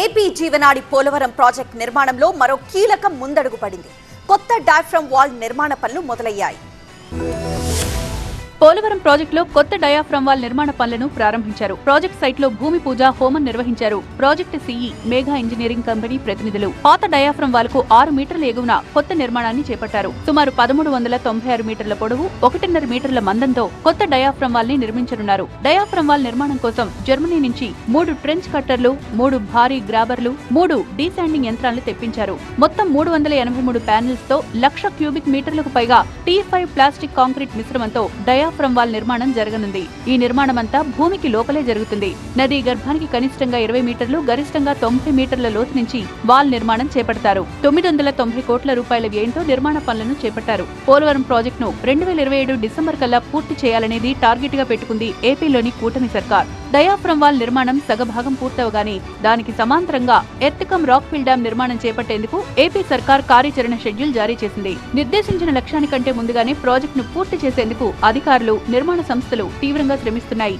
AP జీవనాడి Polavaram project నిర్మాణంలో మరో కీలక ముందడుగు పడింది. కొత్త డయాఫ్రమ్ వాల్ నిర్మాణ పనులు మొదలయ్యాయి. పోలవరం ప్రాజెక్టులో కొత్త డయాఫ్రమ్ వాల్ నిర్మాణ పనులను ప్రారంభించారు. ప్రాజెక్ట్ సైట్ లో భూమి పూజ హోమం నిర్వహించారు. Project CE Megha engineering company ప్రతినిధులు పాత డయాఫ్రమ్ వాల్ కు 6 మీటర్ల ఎగువన కొత్త నిర్మాణాన్ని చేపట్టారు. సుమారు 1396 మీటర్ల పొడవు, 1.5 మీటర్ల మందంతో కొత్త డయాఫ్రమ్ వాల్ ని నిర్మించనున్నారు. డయాఫ్రమ్ వాల్ నిర్మాణం కోసం జర్మనీ నుంచి 3 ట్రెంచ్ కట్టర్లు, 3 భారీ గ్రాబర్లు, 3 డీశాండింగ్ యంత్రాలను తెప్పించారు. మొత్తం 383 ప్యానెల్స్ తో 1,00,000 క్యూబిక్ మీటర్లకు పైగా T5 ప్లాస్టిక్ కాంక్రీట్ మిశ్రమంతో డయాఫ్రమ్ వాల్ నిర్మాణం జరగనుంది. ఈ నిర్మాణమంతా భూమికి లోపలే జరుగుతుంది. నదీ గర్భానికి కనిష్టంగా 20 మీటర్లు, గరిష్టంగా 90 మీటర్ల లోతు నుంచి వాల్ నిర్మాణం చేపడతారు. 990 కోట్ల రూపాయల వ్యయంతో నిర్మాణ పనులను చేపట్టారు. పోలవరం ప్రాజెక్టును 2027 డిసెంబర్ కల్లా పూర్తి చేయాలనేది టార్గెట్ గా పెట్టుకుంది ఏపీలోని కూటమి సర్కార్. డయాఫ్రమ్ వాల్ నిర్మాణం సగభాగం పూర్తవగానే దానికి సమాంతరంగా ఎర్త్కమ్ రాక్ఫిల్ డ్యాం నిర్మాణం చేపట్టేందుకు ఏపీ సర్కార్ కార్యాచరణ షెడ్యూల్ జారీ చేసింది. నిర్దేశించిన లక్ష్యానికంటే ముందుగానే ప్రాజెక్టును పూర్తి చేసేందుకు అధికారులు, నిర్మాణ సంస్థలు తీవ్రంగా శ్రమిస్తున్నాయి.